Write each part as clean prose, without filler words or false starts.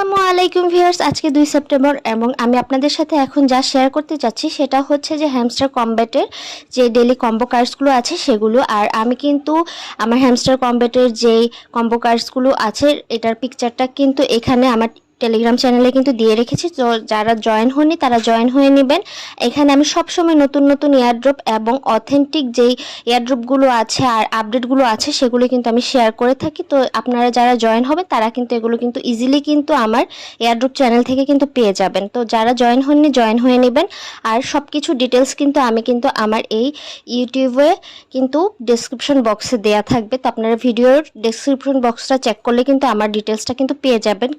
আসসালামু আলাইকুম ভিউয়ার্স, আজকে 2 সেপ্টেম্বর এবং আমি আপনাদের সাথে এখন যা শেয়ার করতে যাচ্ছি সেটা হচ্ছে যে হ্যামস্টার কমব্যাটের যে ডেইলি কম্বো কার্ডসগুলো আছে সেগুলো। আর আমি কিন্তু আমার হ্যামস্টার কমব্যাটের যেই কম্বো কার্ডসগুলো আছে এটার পিকচারটা কিন্তু এখানে আমার টেলিগ্রাম চ্যানেলে কিন্তু দিয়ে রেখেছি। তো যারা জয়েন হয়নি তারা জয়েন হয়ে নেবেন। এখানে আমি সবসময় নতুন নতুন এয়ারড্রপ এবং অথেন্টিক যেই এয়ারড্রপগুলো আছে আর আপডেটগুলো আছে সেগুলো কিন্তু আমি শেয়ার করে থাকি। তো আপনারা যারা জয়েন হবে তারা কিন্তু এগুলো কিন্তু ইজিলি কিন্তু আমার এয়ারড্রপ চ্যানেল থেকে কিন্তু পেয়ে যাবেন। তো যারা জয়েন হননি জয়েন হয়ে নেবেন। আর সব কিছু ডিটেলস কিন্তু আমি কিন্তু আমার এই ইউটিউবে কিন্তু ডেসক্রিপশন বক্সে দেওয়া থাকবে। তো আপনারা ভিডিওর ডেসক্রিপশন বক্সটা চেক করলে কিন্তু আমার ডিটেলসটা কিন্তু পেয়ে যাবেন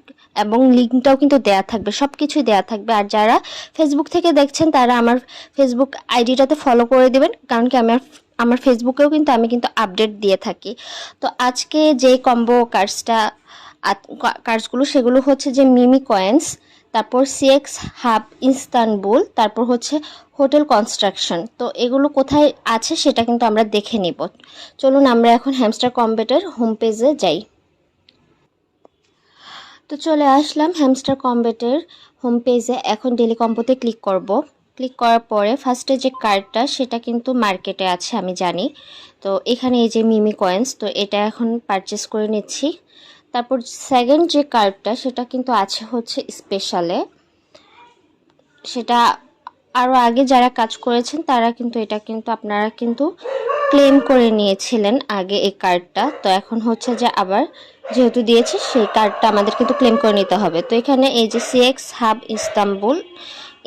এবং লিঙ্কটাও কিন্তু দেয়া থাকবে, সব কিছুই দেয়া থাকবে। আর যারা ফেসবুক থেকে দেখছেন তারা আমার ফেসবুক আইডিটাতে ফলো করে দেবেন, কারণ কি আমার ফেসবুকেও কিন্তু আমি কিন্তু আপডেট দিয়ে থাকি। তো আজকে যে কম্বো কার্ডসগুলো সেগুলো হচ্ছে যে মিমি কয়েন্স, তারপর সিএক্স হাব ইস্তানবুল, তারপর হচ্ছে হোটেল কনস্ট্রাকশন। তো এগুলো কোথায় আছে সেটা কিন্তু আমরা দেখে নিব। চলুন আমরা এখন হ্যামস্টার কমব্যাটের হোম পেজে যাই। তো চলে আসলাম হ্যামস্টার কমব্যাটের হোম পেজে। এখন ডেইলি কম্বোতে ক্লিক করব। ক্লিক করার পরে ফার্স্টে যে কার্ডটা সেটা কিন্তু মার্কেটে আছে আমি জানি। তো এখানে এই যে মিমি কয়েন্স, তো এটা এখন পারচেস করে নিচ্ছি। তারপর সেকেন্ড যে কার্ডটা সেটা কিন্তু আছে হচ্ছে স্পেশালে। সেটা আরও আগে যারা কাজ করেছেন তারা কিন্তু এটা কিন্তু আপনারা কিন্তু ক্লেম করে নিয়েছিলেন আগে এই কার্ডটা। তো এখন হচ্ছে যে আবার যেহেতু দিয়েছি সেই কার্ডটা আমাদের কিন্তু ক্লেম করে নিতে হবে। তো এখানে এই যে সিএক্স হাব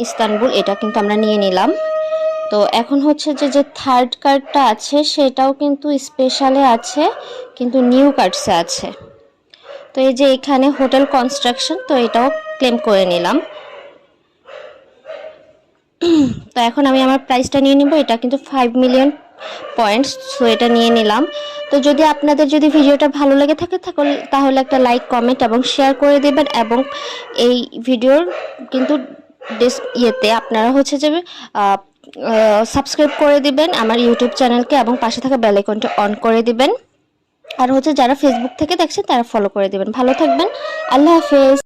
ইস্তানবুল এটা কিন্তু আমরা নিয়ে নিলাম। তো এখন হচ্ছে যে থার্ড কার্ডটা আছে সেটাও কিন্তু স্পেশালে আছে, কিন্তু নিউ কার্ডসে আছে। তো এই যে এখানে হোটেল কনস্ট্রাকশন, তো এটাও ক্লেম করে নিলাম। তো এখন আমি আমার প্রাইসটা নিয়ে নিব। এটা কিন্তু 5 মিলিয়ন পয়েন্টস, সো এটা নিয়ে নিলাম। তো যদি আপনাদের যদি ভিডিওটা ভালো লেগে থাকে তাহলে একটা লাইক কমেন্ট এবং শেয়ার করে দেবেন। এবং এই ভিডিওর কিন্তু আপনারা হচ্ছে যে সাবস্ক্রাইব করে দিবেন আমার ইউটিউব চ্যানেলকে এবং পাশে থাকা বেল আইকনটা অন করে দিবেন। আর হচ্ছে যারা ফেসবুক থেকে দেখছেন তারা ফলো করে দিবেন। ভালো থাকবেন, আল্লাহ হাফেজ।